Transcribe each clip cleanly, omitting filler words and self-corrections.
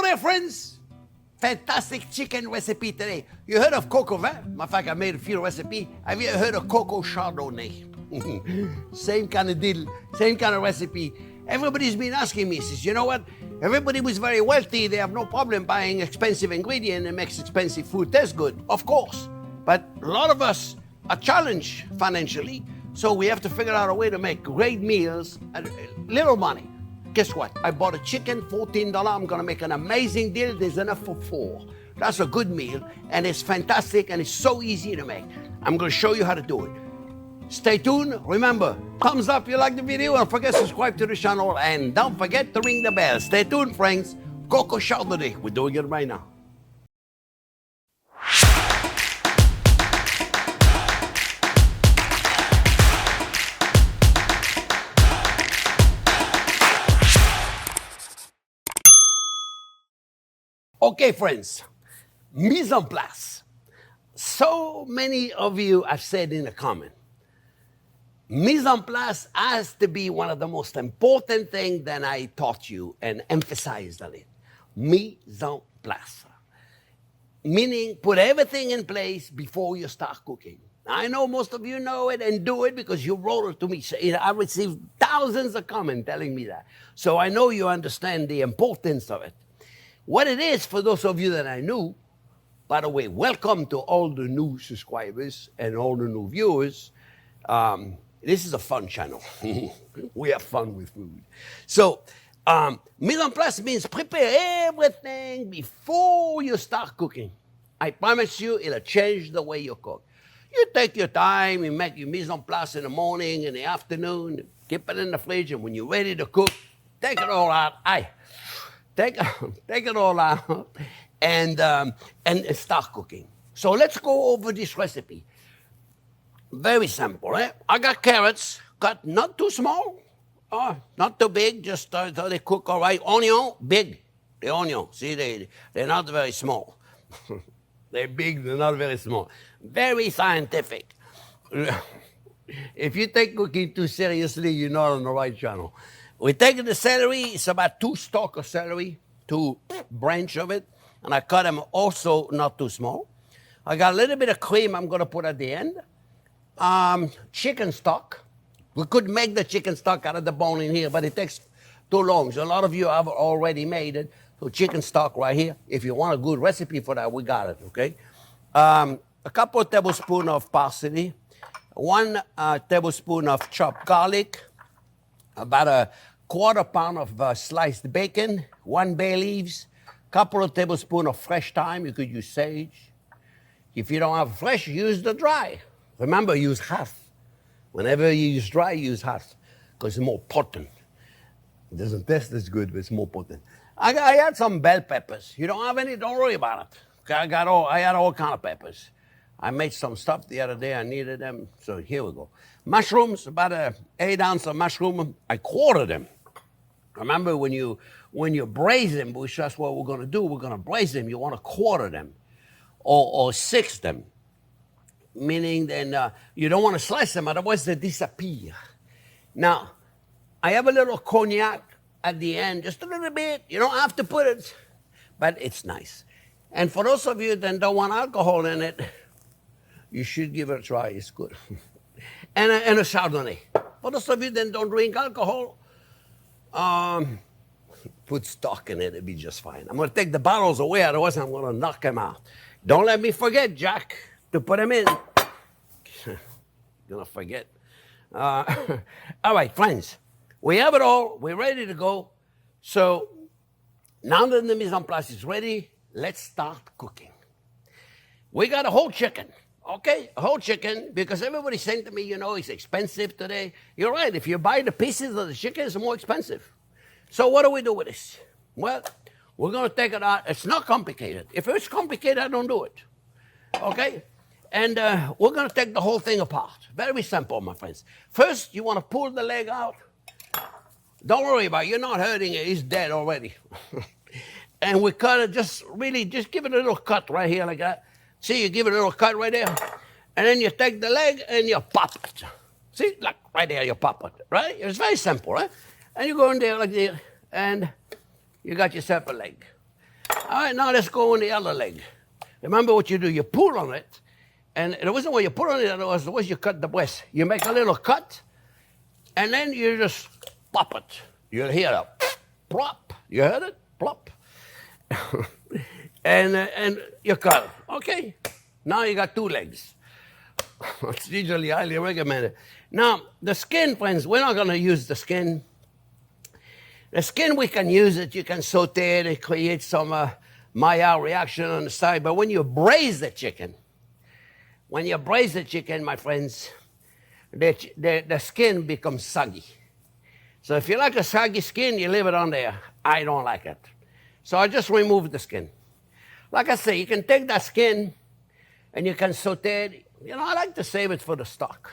there, friends. Fantastic chicken recipe today. You heard of coq au vin? Matter of fact, I made a few recipes. Have you ever heard of coco chardonnay? Same kind of deal, same kind of recipe. Everybody's been asking me, says, you know what? Everybody who's very wealthy, they have no problem buying expensive ingredient and makes expensive food taste good, of course. But a lot of us are challenged financially, so we have to figure out a way to make great meals at little money. Guess what? I bought a chicken, $14. I'm gonna make an amazing deal. There's enough for 4. That's a good meal, and it's fantastic, and it's so easy to make. I'm gonna show you how to do it. Stay tuned. Remember, thumbs up if you like the video, and don't forget to subscribe to the channel, and don't forget to ring the bell. Stay tuned, friends. Coco Chardonnay. We're doing it right now. Okay, friends, mise en place. So many of you have said in the comment, mise en place has to be one of the most important things that I taught you and emphasized on it. Mise en place. Meaning put everything in place before you start cooking. I know most of you know it and do it because you wrote it to me. I received thousands of comments telling me that. So I know you understand the importance of it. What it is, for those of you that I knew, by the way, welcome to all the new subscribers and all the new viewers. This is a fun channel. We have fun with food. So, mise en place means prepare everything before you start cooking. I promise you, it'll change the way you cook. You take your time, you make your mise en place in the morning, in the afternoon, keep it in the fridge, and when you're ready to cook, take it all out. Take it all out and start cooking. So let's go over this recipe. Very simple, eh? I got carrots cut not too small, not too big, just so they cook all right. Onion, big. The onion, see, they're not very small. They're big, they're not very small. Very scientific. If you take cooking too seriously, you're not on the right channel. We take the celery, it's about 2 stalks of celery, 2 branches of it, and I cut them also not too small. I got a little bit of cream I'm gonna put at the end. Chicken stock. We could make the chicken stock out of the bone in here, but it takes too long. So a lot of you have already made it. So chicken stock right here. If you want a good recipe for that, we got it, okay? A couple of tablespoons of parsley, 1 tablespoon of chopped garlic, about a 1/4 pound of sliced bacon, 1 bay leaves, couple of tablespoons of fresh thyme. You could use sage. If you don't have fresh, use the dry. Remember, use half. Whenever you use dry, use half, because it's more potent. It doesn't taste as good, but it's more potent. I had some bell peppers. You don't have any, don't worry about it. Okay, I had all kind of peppers. I made some stuff the other day. I needed them, so here we go. Mushrooms, about an 8 ounce of mushroom. I quartered them. Remember, when you braise them, which that's what we're going to do, we're going to braise them. You want to quarter them or 6 them, meaning then you don't want to slice them, otherwise they disappear. Now, I have a little cognac at the end, just a little bit. You don't have to put it, but it's nice. And for those of you that don't want alcohol in it, you should give it a try. It's good. and a Chardonnay. For those of you that don't drink alcohol, put stock in it. It'll be just fine. I'm going to take the bottles away, otherwise I'm going to knock them out. Don't let me forget, Jack, to put them in. Going to forget. All right, friends. We have it all. We're ready to go. So now that the mise en place is ready, let's start cooking. We got a whole chicken. Okay, a whole chicken, because everybody's saying to me, you know, it's expensive today. You're right. If you buy the pieces of the chicken, it's more expensive. So what do we do with this? Well, we're going to take it out. It's not complicated. If it's complicated, I don't do it. Okay? And we're going to take the whole thing apart. Very simple, my friends. First, you want to pull the leg out. Don't worry about it. You're not hurting it. It's dead already. And we cut it, just give it a little cut right here like that. See, you give it a little cut right there. And then you take the leg and you pop it. See, like right there, you pop it, right? It's very simple, right? And you go in there like this, and you got yourself a leg. All right, now let's go on the other leg. Remember what you do, you pull on it, and the reason why you pull on it was you cut the breast. You make a little cut, and then you just pop it. You'll hear it, plop. You heard it? Plop. and you cut it. Okay, now you got 2 legs. It's usually highly recommended. Now, the skin, friends, we're not going to use the skin. The skin, we can use it. You can saute it. It creates some Maillard reaction on the side. But when you braise the chicken, my friends, the skin becomes soggy. So if you like a soggy skin, you leave it on there. I don't like it. So I just remove the skin. Like I say, you can take that skin and you can saute it. You know, I like to save it for the stock.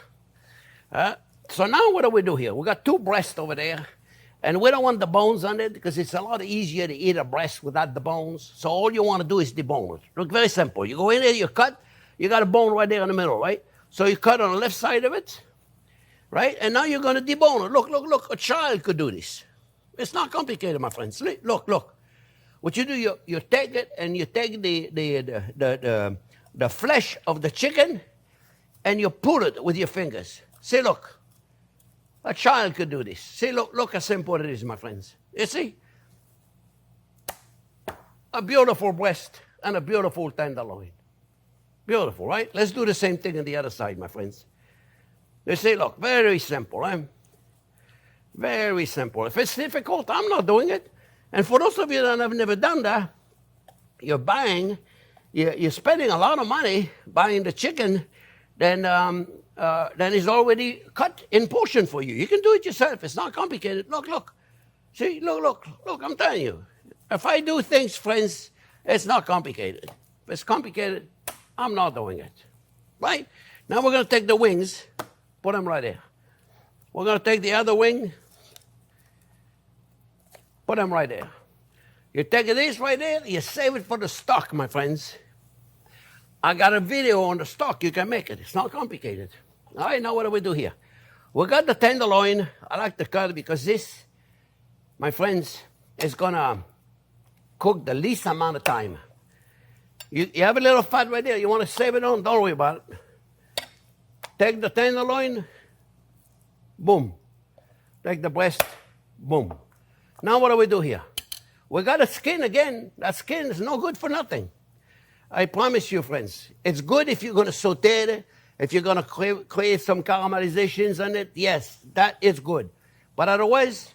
So now what do we do here? We got 2 breasts over there. And we don't want the bones on it because it's a lot easier to eat a breast without the bones. So all you want to do is debone it. Look, very simple. You go in there, you cut. You got a bone right there in the middle, right? So you cut on the left side of it, right? And now you're going to debone it. Look, look, look. A child could do this. It's not complicated, my friends. Look, look. What you do, you take it and you take the flesh of the chicken and you pull it with your fingers. See, look. A child could do this. See, look how simple it is, my friends. You see? A beautiful breast and a beautiful tenderloin. Beautiful, right? Let's do the same thing on the other side, my friends. You see, look, very simple, right? Very simple. If it's difficult, I'm not doing it. And for those of you that have never done that, you're spending a lot of money buying the chicken, then it's already cut in portion for you. You can do it yourself. It's not complicated. Look, look. See, look. I'm telling you. If I do things, friends, it's not complicated. If it's complicated, I'm not doing it. Right? Now we're going to take the wings, put them right there. We're going to take the other wing, put them right there. You take this right there, you save it for the stock, my friends. I got a video on the stock. You can make it. It's not complicated. All right, now what do we do here? We got the tenderloin. I like to cut it because this, my friends, is going to cook the least amount of time. You have a little fat right there. You want to save it on? Don't worry about it. Take the tenderloin. Boom. Take the breast. Boom. Now what do we do here? We got the skin again. That skin is no good for nothing. I promise you, friends, it's good if you're going to saute it, if you're going to create some caramelizations on it. Yes, that is good. But otherwise,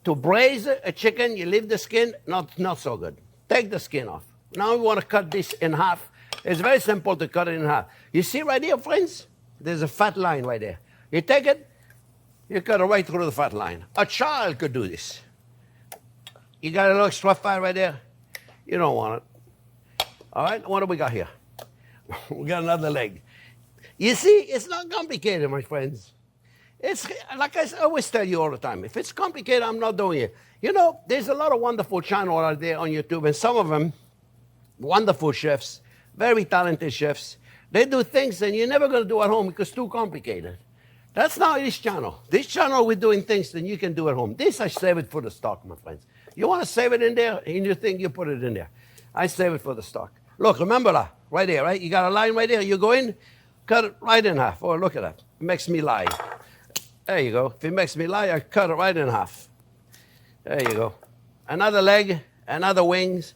to braise a chicken, you leave the skin, not so good. Take the skin off. Now we want to cut this in half. It's very simple to cut it in half. You see right here, friends? There's a fat line right there. You take it, you cut it right through the fat line. A child could do this. You got a little extra fat right there. You don't want it. All right, what do we got here? We got another leg. You see, it's not complicated, my friends. It's like I always tell you all the time. If it's complicated, I'm not doing it. You know, there's a lot of wonderful channels out there on YouTube, and some of them, wonderful chefs, very talented chefs. They do things that you're never going to do at home because it's too complicated. That's not this channel. This channel, we're doing things that you can do at home. This, I save it for the stock, my friends. You want to save it in there, in your thing, you put it in there. I save it for the stock. Look, remember that, right there, right? You got a line right there. You go in, cut it right in half. Oh, look at that. It makes me lie. There you go. If it makes me lie, I cut it right in half. There you go. Another leg, another wings.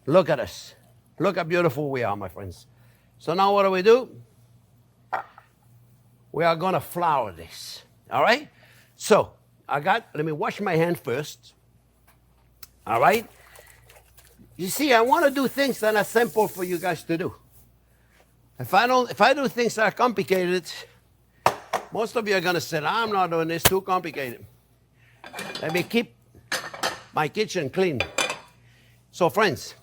Look at us. Look how beautiful we are, my friends. So now what do? We are going to flour this. All right? So, let me wash my hand first. All right? You see, I want to do things that are simple for you guys to do. If I do things that are complicated, most of you are going to say, I'm not doing this, too complicated. Let me keep my kitchen clean. So, friends,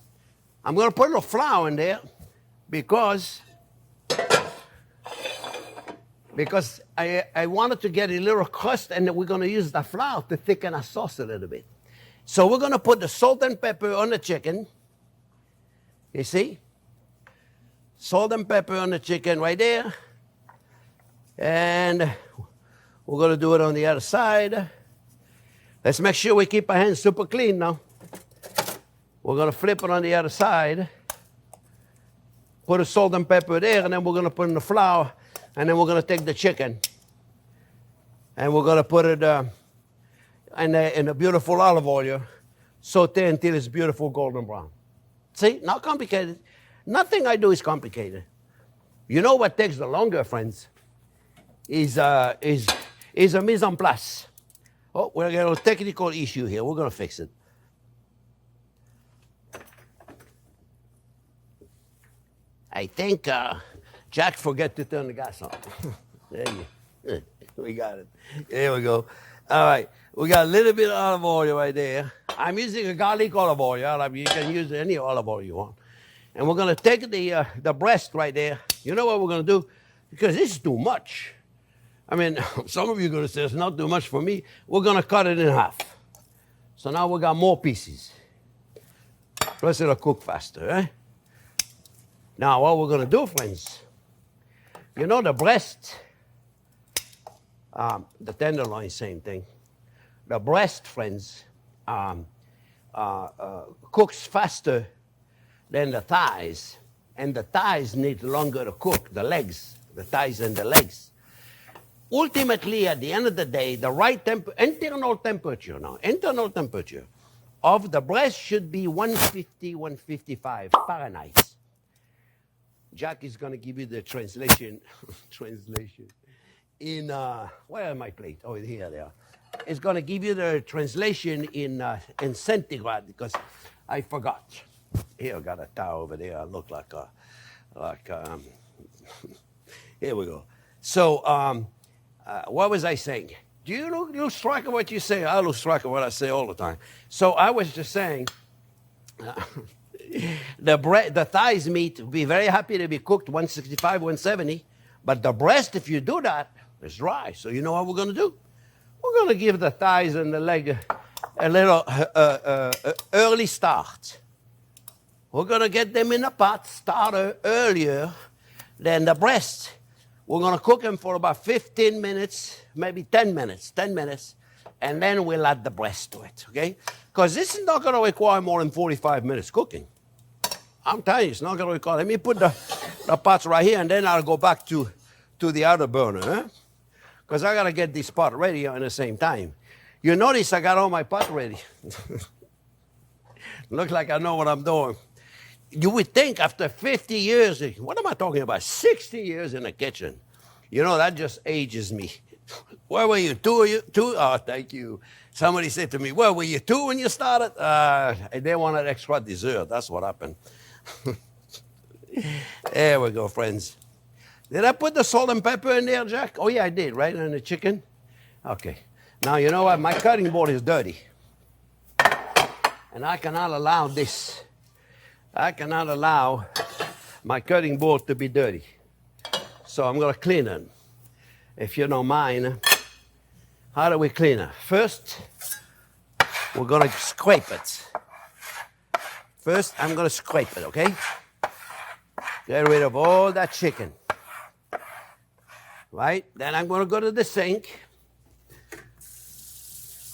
I'm going to put a little flour in there because I wanted to get a little crust, and we're going to use the flour to thicken our sauce a little bit. So we're going to put the salt and pepper on the chicken. You see? Salt and pepper on the chicken right there. And we're going to do it on the other side. Let's make sure we keep our hands super clean now. We're going to flip it on the other side. Put the salt and pepper there, and then we're going to put in the flour, and then we're going to take the chicken, and we're going to put it in a beautiful olive oil, saute until it's beautiful golden brown. See, not complicated. Nothing I do is complicated. You know what takes the longer, friends, is a mise en place. Oh, we're going to get a technical issue here. We're going to fix it. I think Jack forgot to turn the gas on. There we got it. There we go. All right. We got a little bit of olive oil right there. I'm using a garlic olive oil. You can use any olive oil you want. And we're going to take the breast right there. You know what we're going to do? Because this is too much. I mean, some of you are going to say it's not too much for me. We're going to cut it in half. So now we got more pieces. Plus it'll cook faster, eh? Now, what we're going to do, friends, you know the breast, the tenderloin, same thing. The breast, friends, cooks faster than the thighs, and the thighs need longer to cook, the legs, the thighs and the legs. Ultimately, at the end of the day, the right internal temperature of the breast should be 150, 155 Fahrenheit. Jack is going to give you the translation in, where are my plate? Oh, here they are. It's going to give you the translation in centigrade because I forgot. Here, I got a towel over there. I look like here we go. So, what was I saying? Do you lose track of what you say? I lose track of what I say all the time. So I was just saying, the thighs meat will be very happy to be cooked 165, 170, but the breast, if you do that, is dry. So you know what we're going to do? We're going to give the thighs and the leg a little early start. We're going to get them in a pot, start earlier than the breast. We're going to cook them for about 15 minutes, maybe 10 minutes, and then we'll add the breast to it, okay? Because this is not going to require more than 45 minutes cooking. I'm telling you, it's not going to require. Let me put the pots right here, and then I'll go back to the other burner, because I got to get this pot ready at the same time. You notice I got all my pot ready. Looks like I know what I'm doing. You would think after 50 years, what am I talking about? 60 years in the kitchen. You know, that just ages me. Where were you? Two? Oh, thank you. Somebody said to me, where were you, 2 when you started? They wanted extra dessert. That's what happened. There we go, friends. Did I put the salt and pepper in there, Jack? Oh, yeah, I did, right? And the chicken? Okay. Now, you know what? My cutting board is dirty. And I cannot allow this. I cannot allow my cutting board to be dirty. So I'm going to clean it. If you don't mind, how do we clean it? First, we're going to scrape it. First, I'm going to scrape it, okay? Get rid of all that chicken. Right? Then I'm going to go to the sink.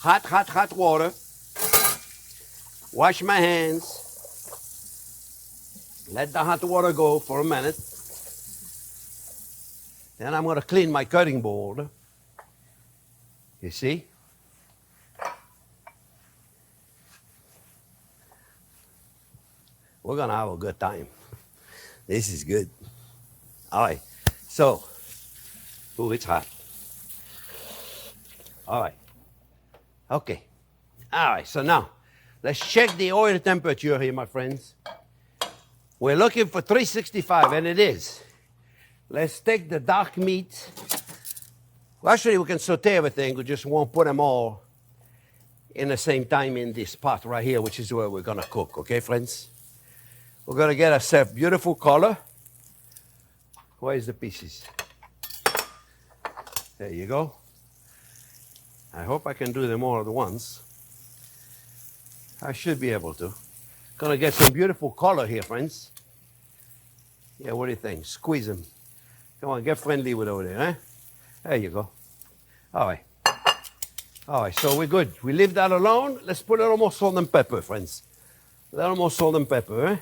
Hot water. Wash my hands. Let the hot water go for a minute. Then I'm going to clean my cutting board. You see? We're going to have a good time. This is good. All right. So, oh, it's hot. All right. Okay. All right. So now, let's check the oil temperature here, my friends. We're looking for 365, and it is. Let's take the dark meat. Well, actually, we can saute everything. We just won't put them all in the same time in this pot right here, which is where we're going to cook. Okay, friends? We're going to get ourselves beautiful color. Where's the pieces? There you go. I hope I can do them all at once. I should be able to. Going to get some beautiful color here, friends. Yeah, what do you think? Squeeze them. Come on, get friendly with over there, eh? There you go. All right. All right, so we're good. We leave that alone. Let's put a little more salt and pepper, friends. A little more salt and pepper. Eh?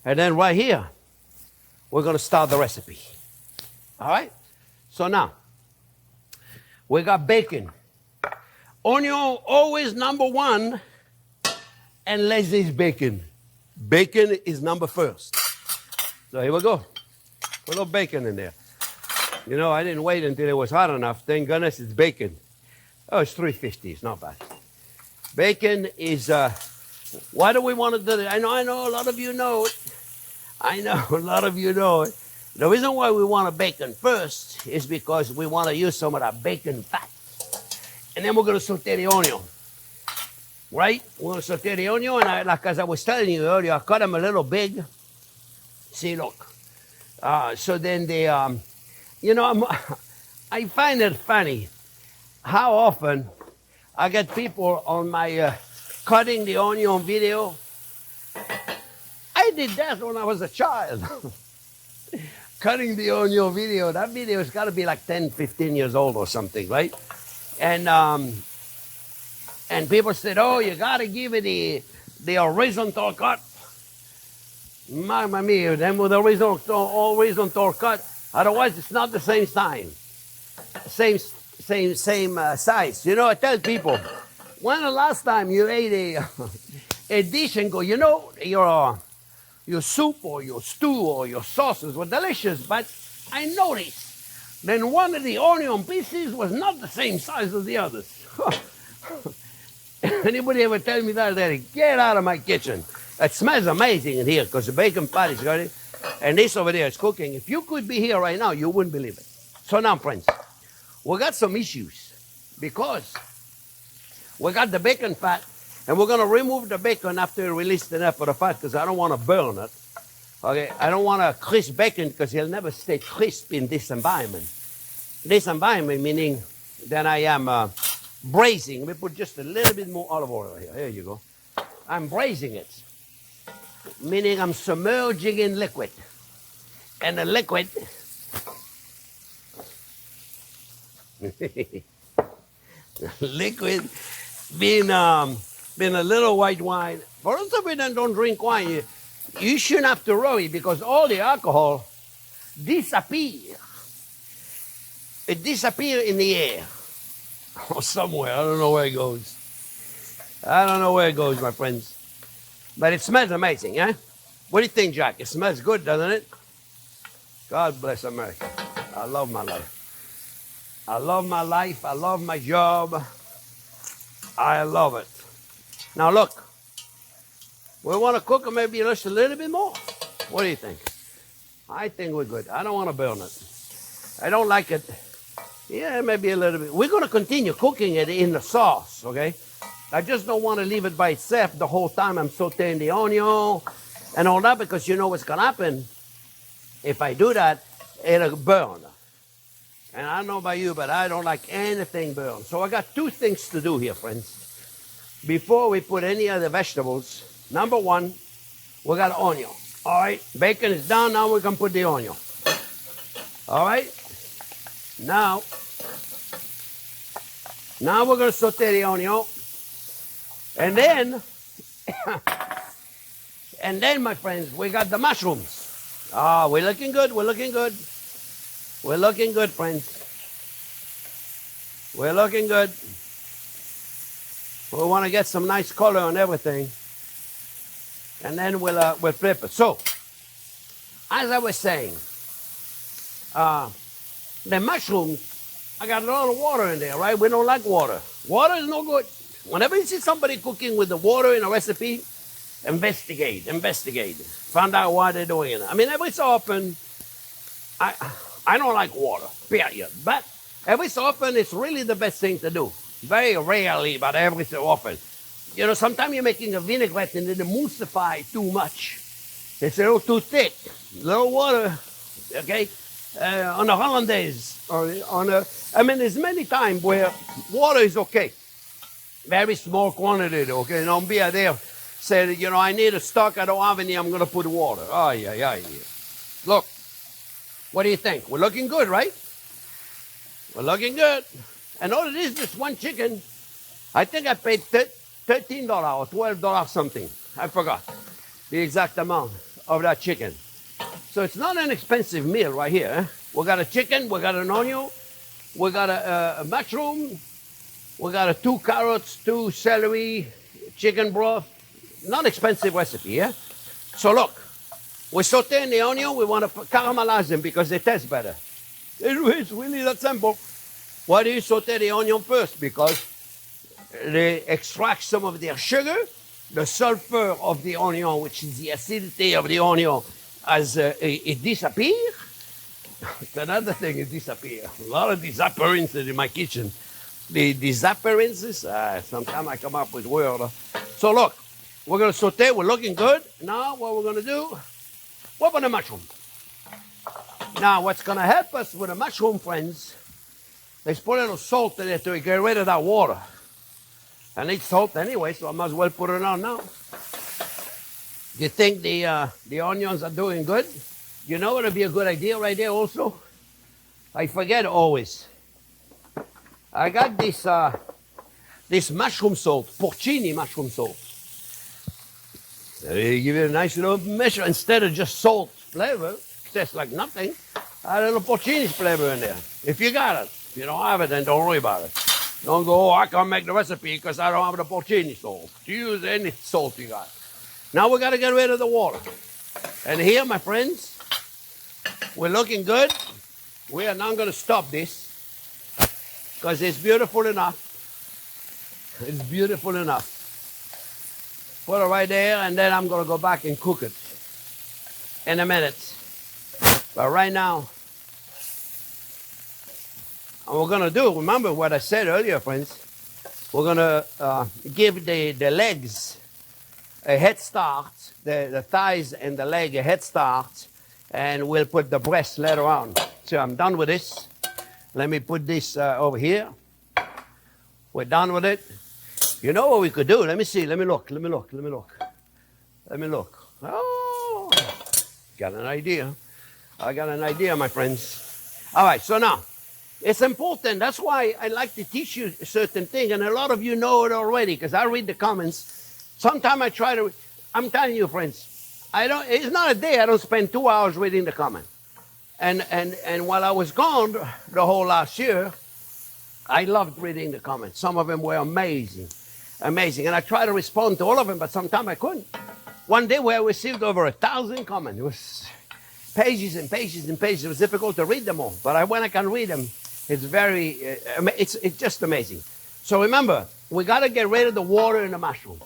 And then right here, we're going to start the recipe. All right? So now, we got bacon. Onion, always number one, unless it's bacon. Bacon is number first. So here we go. Put a little bacon in there. You know, I didn't wait until it was hot enough. Thank goodness it's bacon. Oh, it's $3.50. It's not bad. Bacon is, why do we want to do it? I know a lot of you know it. I know a lot of you know it. The reason why we want a bacon first is because we want to use some of that bacon fat. And then we're going to saute the onion. Right? We're going to saute the onion. And like as I was telling you earlier, I cut them a little big. See, look. So then they, you know, I find it funny how often I get people on my cutting the onion video. I did that when I was a child. Cutting the onion video. That video has got to be like 10, 15 years old or something, right? And people said, oh, you got to give it the horizontal cut. Mamma mia, then with the horizontal cut. Otherwise, it's not the same time. Same size. You know, I tell people, when the last time you ate a dish and go, you know, your soup or your stew or your sauces were delicious, but I noticed then one of the onion pieces was not the same size as the others. Anybody ever tell me that? Get out of my kitchen. It smells amazing in here because the bacon fat is got it. And this over there is cooking. If you could be here right now, you wouldn't believe it. So now, friends, we got some issues because we got the bacon fat and we're going to remove the bacon after we release enough of the fat because I don't want to burn it. Okay, I don't want to crisp bacon because it'll never stay crisp in this environment. This environment meaning that I am braising. We put just a little bit more olive oil here. There you go. I'm braising it. Meaning I'm submerging in liquid. And the liquid, liquid being a little white wine. For those of you that don't drink wine, you shouldn't have to worry because all the alcohol disappears. It disappears in the air or somewhere. I don't know where it goes. I don't know where it goes, my friends. But it smells amazing, eh? What do you think, Jack? It smells good, doesn't it? God bless America. I love my life. I love my life. I love my job. I love it. Now, look. We want to cook it maybe just a little bit more. What do you think? I think we're good. I don't want to burn it. I don't like it. Yeah, maybe a little bit. We're going to continue cooking it in the sauce, okay? I just don't want to leave it by itself the whole time I'm sauteing the onion and all that because you know what's going to happen. If I do that, it'll burn. And I don't know about you, but I don't like anything burned. So I got two things to do here, friends. Before we put any other vegetables, number one, we got onion. All right, bacon is done. Now we can put the onion. All right. Now we're going to saute the onion. And then, my friends, we got the mushrooms. Ah, we're looking good. We're looking good. We're looking good, friends. We're looking good. We want to get some nice color on everything. And then we'll flip it. So, as I was saying, the mushrooms, I got a lot of water in there, right? We don't like water. Water is no good. Whenever you see somebody cooking with the water in a recipe, investigate. Find out why they're doing it. I mean, every so often, I don't like water, period. But every so often, it's really the best thing to do. Very rarely, but every so often. You know, sometimes you're making a vinaigrette and then emulsify too much. It's a little too thick. A little water, okay? On a hollandaise, or I mean, there's many times where water is okay. Very small quantity, okay? Don't be out there say, you know, I need a stock, I don't have any, I'm going to put water. Oh, yeah. Look, what do you think? We're looking good, right? We're looking good. And all it is, this one chicken, I think I paid $13 or $12 something. I forgot the exact amount of that chicken. So it's not an expensive meal right here. Eh? We got a chicken, we got an onion, we got a mushroom, we got 2 carrots, 2 celery, chicken broth. Not expensive recipe, yeah? So look, we saute the onion, we want to caramelize them because they taste better. It's really that simple. Why do you saute the onion first? Because they extract some of their sugar, the sulfur of the onion, which is the acidity of the onion, as it disappears. Another thing is disappear. A lot of disappearances in my kitchen. The disappearances, sometimes I come up with words. So look, we're going to saute, we're looking good. Now what we're going to do, what about the mushroom? Now what's going to help us with the mushroom, friends, is put a little salt in it to get rid of that water. I need salt anyway, so I might as well put it on now. You think the onions are doing good? You know what would be a good idea right there also? I forget always. I got this mushroom salt, porcini mushroom salt. They give it a nice little measure. Instead of just salt flavor, tastes like nothing, add a little porcini flavor in there. If you got it. If you don't have it, then don't worry about it. Don't go, oh, I can't make the recipe because I don't have the porcini salt. Use any salt you got. Now we got to get rid of the water. And here, my friends, we're looking good. We are not going to stop this because it's beautiful enough. It's beautiful enough. Put it right there, and then I'm going to go back and cook it in a minute. But right now, what we're going to do, remember what I said earlier, friends, we're going to give the legs a head start, the thighs and the leg a head start, and we'll put the breast later on. So I'm done with this. Let me put this over here. We're done with it. You know what we could do? Let me see. Let me look. Oh, got an idea. I got an idea, my friends. All right, so now, it's important. That's why I like to teach you a certain thing, and a lot of you know it already because I read the comments. Sometimes I try to, I'm telling you, friends, it's not a day I don't spend 2 hours reading the comment. And while I was gone the whole last year, I loved reading the comments. Some of them were amazing. And I try to respond to all of them, but sometimes I couldn't. One day where I received over 1,000 comments. It was pages and pages and pages. It was difficult to read them all. But when I can read them, it's it's just amazing. So remember, we got to get rid of the water in the mushroom.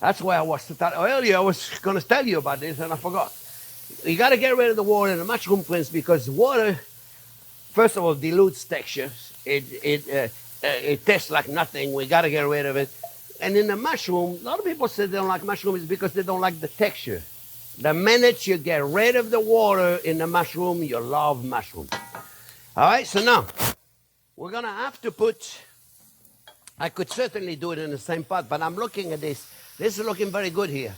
That's why I was earlier. I was going to tell you about this, and I forgot. You got to get rid of the water in the mushroom, friends, because water, first of all, dilutes textures. It tastes like nothing. We got to get rid of it. And in the mushroom, a lot of people say they don't like mushrooms because they don't like the texture. The minute you get rid of the water in the mushroom, you love mushroom. All right, so now we're going to have to put, I could certainly do it in the same pot, but I'm looking at this. This is looking very good here.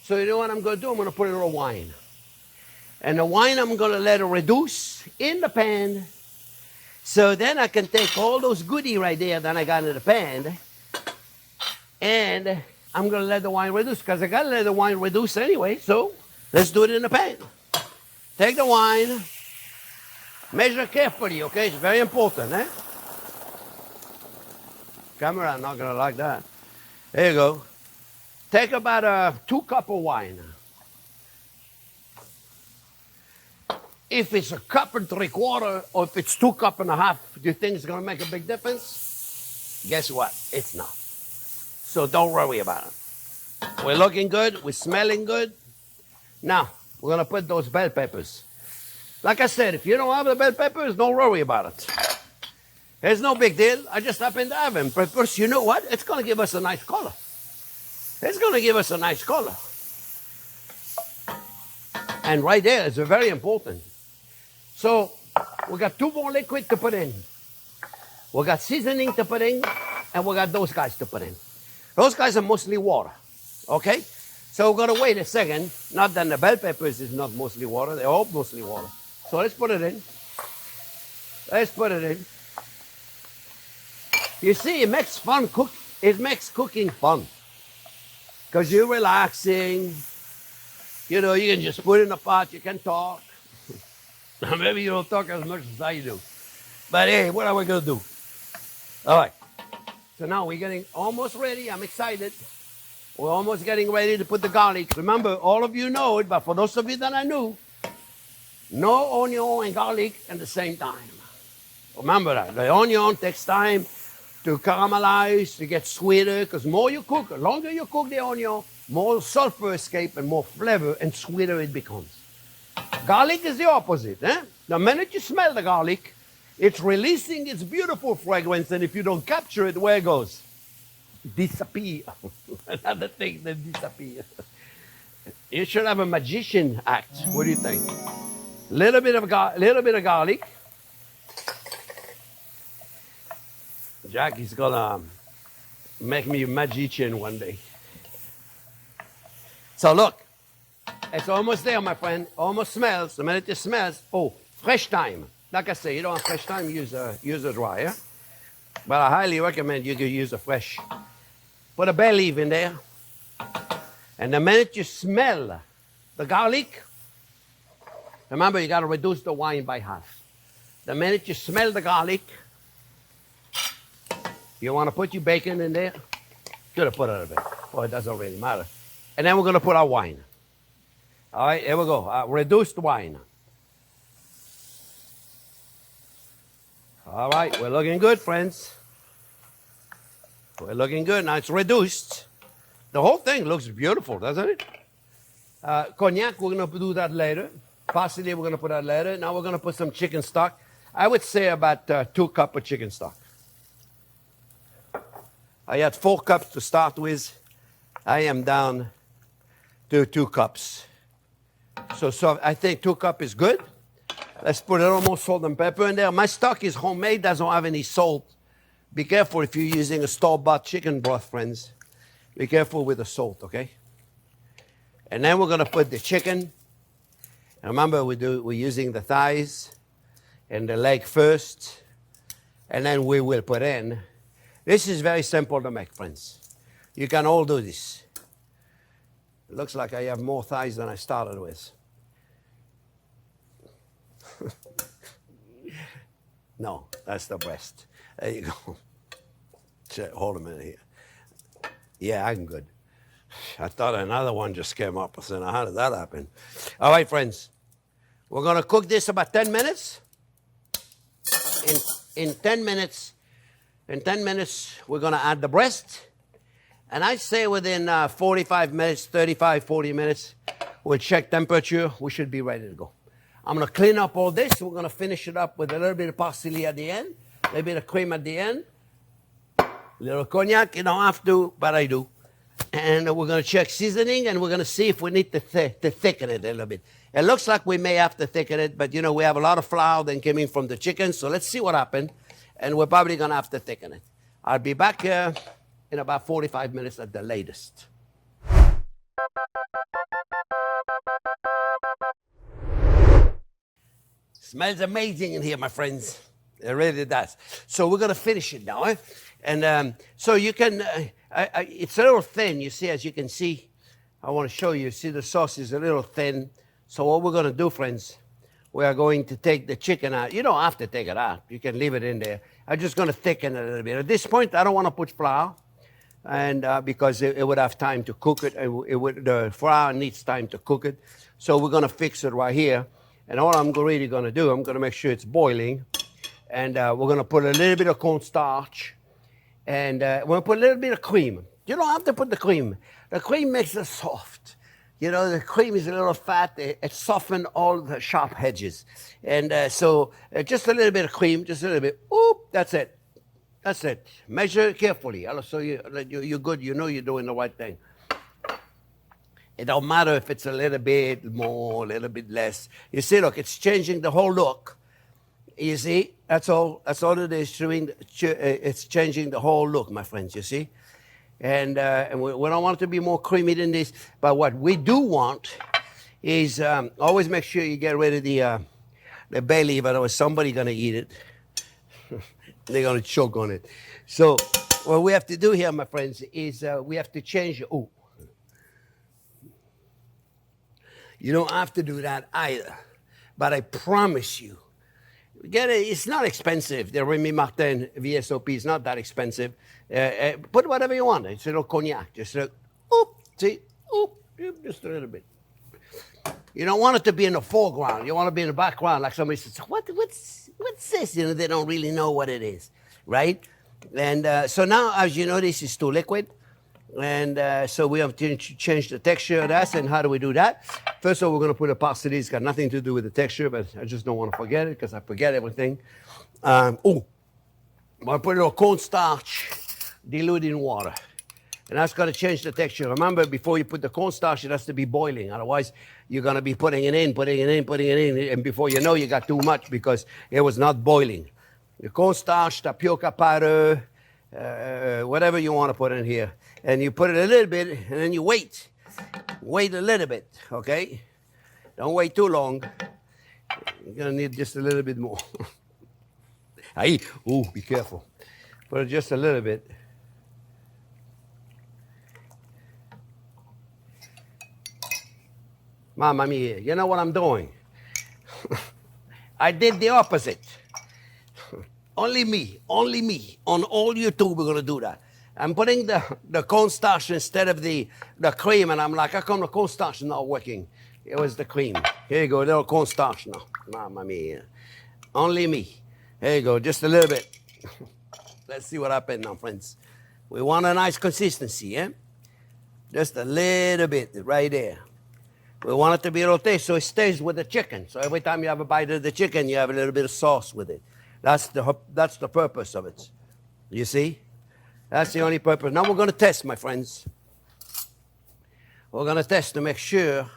So you know what I'm going to do? I'm going to put a little wine. And the wine, I'm going to let it reduce in the pan. So then I can take all those goodies right there that I got in the pan, and I'm going to let the wine reduce because I got to let the wine reduce anyway. So let's do it in the pan. Take the wine. Measure carefully, okay? It's very important, eh? Camera, I'm not going to like that. There you go. Take about 2 cups of wine. If it's 1 3/4 cups or if it's 2.5 cups, do you think it's going to make a big difference? Guess what? It's not. So don't worry about it. We're looking good. We're smelling good. Now, we're going to put those bell peppers. Like I said, if you don't have the bell peppers, don't worry about it. It's no big deal. I just happen to have them. Peppers, you know what? It's going to give us a nice color. It's going to give us a nice color. And right there is very important. So we got 2 more liquid to put in. We got seasoning to put in, and we got those guys to put in. Those guys are mostly water, okay? So we're going to wait a second. Not that the bell peppers is not mostly water. They're all mostly water. So let's put it in. Let's put it in. You see, it makes cooking fun. because you're relaxing. You know, you can just put it in a pot, you can talk. Maybe you don't talk as much as I do. But hey, what are we going to do? All right. So now we're getting almost ready. I'm excited. We're almost getting ready to put the garlic. Remember, all of you know it, but for those of you that are new, no onion and garlic at the same time. Remember that. The onion takes time to caramelize, to get sweeter, because more you cook, the longer you cook the onion, more sulfur escape and more flavor and sweeter it becomes. Garlic is the opposite. The minute you smell the garlic, it's releasing its beautiful fragrance, and if you don't capture it, where it goes? Disappear. Another thing that disappears. You should have a magician act. What do you think? Little bit of garlic. Jackie's gonna make me a magician one day. So look, it's almost there, my friend. Almost smells. The minute it smells, oh, fresh thyme. Like I say, you don't have fresh thyme, use a dryer. But I highly recommend you use a fresh. Put a bay leaf in there. And the minute you smell the garlic, remember you got to reduce the wine by half. The minute you smell the garlic, you want to put your bacon in there? Should have put it a bit. Oh, it doesn't really matter. And then we're going to put our wine. All right, here we go. Reduced wine. All right, we're looking good, friends. We're looking good. Now it's reduced. The whole thing looks beautiful, doesn't it? Cognac, we're going to do that later. Parsley, we're going to put that later. Now we're going to put some chicken stock. I would say about 2 cups of chicken stock. I had 4 cups to start with. I am down to 2 cups. So I think 2 cups is good. Let's put a little more salt and pepper in there. My stock is homemade, doesn't have any salt. Be careful if you're using a store-bought chicken broth, friends. Be careful with the salt, okay? And then we're going to put the chicken. And remember, we're using the thighs and the leg first. And then we will put in. This is very simple to make, friends. You can all do this. It looks like I have more thighs than I started with. No, that's the breast. There you go. Hold a minute here. Yeah, I'm good. I thought another one just came up. I said, how did that happen? All right, friends. We're going to cook this about 10 minutes. In 10 minutes, we're going to add the breast. And I say within 45 minutes, 35, 40 minutes, we'll check temperature. We should be ready to go. I'm going to clean up all this. We're going to finish it up with a little bit of parsley at the end, a little bit of cream at the end, a little cognac. You don't have to, but I do. And we're going to check seasoning, and we're going to see if we need to thicken it a little bit. It looks like we may have to thicken it, but, you know, we have a lot of flour then coming from the chicken, so let's see what happened. And we're probably going to have to thicken it. I'll be back in about 45 minutes at the latest. Smells amazing in here, my friends. It really does. So we're going to finish it now. And so you can, it's a little thin, you see, as you can see. I want to show you. See, the sauce is a little thin. So what we're going to do, friends, we are going to take the chicken out. You don't have to take it out. You can leave it in there. I'm just going to thicken it a little bit. At this point, I don't want to put flour, and because it would have time to cook it. The flour needs time to cook it. So we're going to fix it right here. And all I'm really going to do, I'm going to make sure it's boiling. And we're going to put a little bit of cornstarch. And we're going to put a little bit of cream. You don't have to put the cream. The cream makes it soft. You know, the cream is a little fat. It softens all the sharp edges. And so just a little bit of cream, just a little bit. Oop, that's it. That's it. Measure carefully. So you're good. You know you're doing the right thing. It don't matter if it's a little bit more, a little bit less. You see, look, it's changing the whole look. You see, that's all it is. It's changing the whole look, my friends, you see. And we don't want it to be more creamy than this. But what we do want is always make sure you get rid of the bay leaf, otherwise somebody's going to eat it. They're going to choke on it. So what we have to do here, my friends, is we have to change. Oh, You don't have to do that either. But I promise you, get it. It's not expensive. The Remy Martin VSOP is not that expensive. Put whatever you want. It's a little cognac. Just a, oop, see, oop, just a little bit. You don't want it to be in the foreground. You want to be in the background, like somebody says, what's this? You know, they don't really know what it is, right? And so now, as you know, this is too liquid. And so we have to change the texture of that. And how do we do that? First of all, we're going to put a parsley. It's got nothing to do with the texture, but I just don't want to forget it because I forget everything. I'm going to put a little cornstarch diluted in water. And that's going to change the texture. Remember, before you put the cornstarch, it has to be boiling. Otherwise, you're going to be putting it in. And before you know, you got too much because it was not boiling. The cornstarch, tapioca powder, whatever you want to put in here. And you put it a little bit, and then you wait. Wait a little bit, okay? Don't wait too long. You're going to need just a little bit more. Ooh, be careful. Put it just a little bit. Mamma mia, you know what I'm doing? I did the opposite. Only me. On all YouTube, we're going to do that. I'm putting the cornstarch instead of the cream, and I'm like, how come the cornstarch is not working? It was the cream. Here you go, a little cornstarch now. Mamma mia. Only me. Here you go, just a little bit. Let's see what happens now, friends. We want a nice consistency, eh? Just a little bit right there. We want it to be a little taste so it stays with the chicken. So every time you have a bite of the chicken, you have a little bit of sauce with it. That's the purpose of it. You see? That's the only purpose. Now we're going to test, my friends. We're going to test to make sure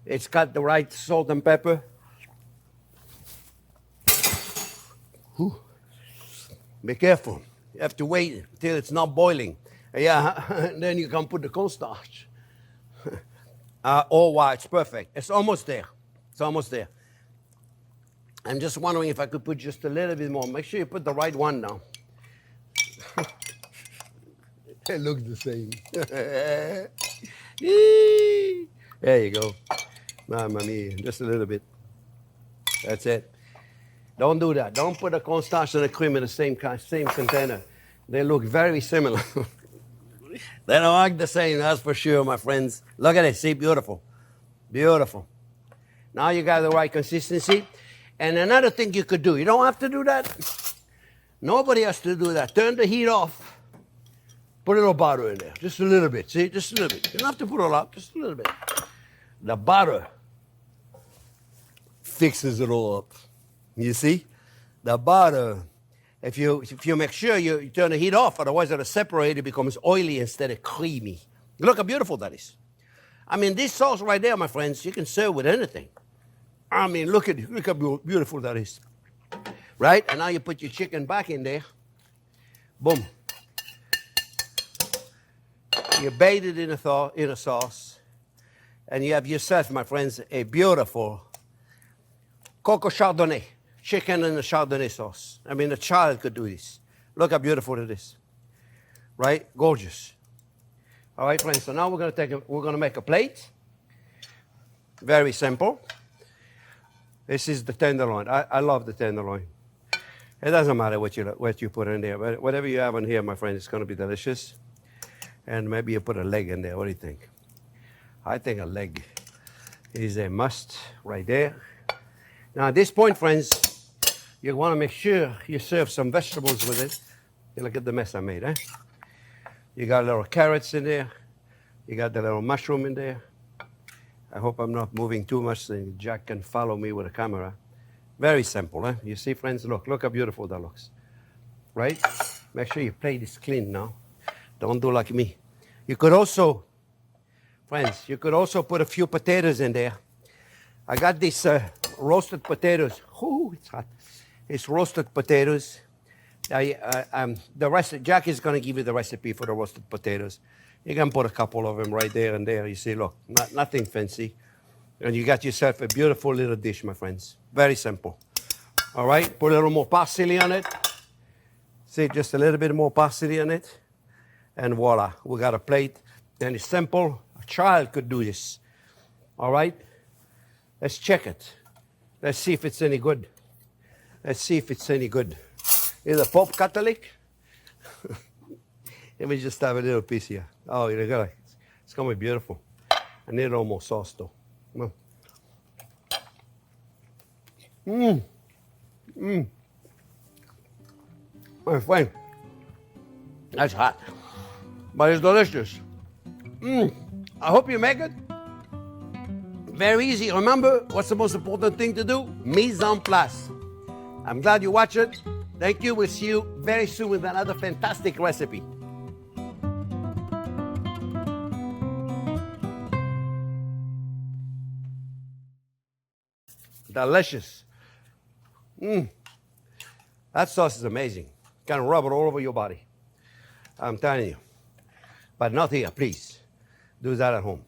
it's got the right salt and pepper. Whew. Be careful. You have to wait until it's not boiling. Yeah, and then you can put the cornstarch. Oh, wow, it's perfect. It's almost there. It's almost there. I'm just wondering if I could put just a little bit more. Make sure you put the right one now. It looks the same. There you go. Mamma mia, just a little bit. That's it. Don't do that. Don't put the cornstarch and the cream in the same container. They look very similar. They don't act the same, that's for sure, my friends. Look at it. See, beautiful. Beautiful. Now you got the right consistency. And another thing you could do, you don't have to do that. Nobody has to do that. Turn the heat off. Put a little butter in there. Just a little bit. See, just a little bit. You don't have to put a lot, just a little bit. The butter fixes it all up. You see? The butter. If you make sure you turn the heat off, otherwise it'll separate, it becomes oily instead of creamy. Look how beautiful that is. I mean, this sauce right there, my friends, you can serve with anything. I mean, look how beautiful that is. Right? And now you put your chicken back in there. Boom. You bathe it in a sauce. And you have yourself, my friends, a beautiful Coco Chardonnay. Chicken in the Chardonnay sauce. I mean, a child could do this. Look how beautiful it is. Right? Gorgeous. All right, friends. So now we're going to make a plate. Very simple. This is the tenderloin. I love the tenderloin. It doesn't matter what you put in there. But whatever you have in here, my friend, it's going to be delicious. And maybe you put a leg in there. What do you think? I think a leg is a must right there. Now, at this point, friends, you want to make sure you serve some vegetables with it. You look at the mess I made, eh? You got little carrots in there. You got the little mushroom in there. I hope I'm not moving too much so Jack can follow me with a camera. Very simple, eh? You see, friends, look how beautiful that looks. Right? Make sure your plate is clean now. Don't do like me. You could also, friends, you could also put a few potatoes in there. I got these roasted potatoes. Ooh, it's hot. It's roasted potatoes. The rest, Jack is going to give you the recipe for the roasted potatoes. You can put a couple of them right there and there. You see, look, nothing fancy. And you got yourself a beautiful little dish, my friends. Very simple. All right, put a little more parsley on it. See, just a little bit more parsley on it. And voila, we got a plate. And it's simple. A child could do this. All right? Let's check it. Let's see if it's any good. Let's see if it's any good. Is it Pope Catholic? Let me just have a little piece here. Oh, you got it's gonna be beautiful. I need almost sauce though. Come on. My friend, that's hot, but it's delicious. I hope you make it. Very easy. Remember, what's the most important thing to do? Mise en place. I'm glad you watched it. Thank you. We'll see you very soon with another fantastic recipe. Delicious. That sauce is amazing. Kind of rub it all over your body. I'm telling you. But not here, please. Do that at home.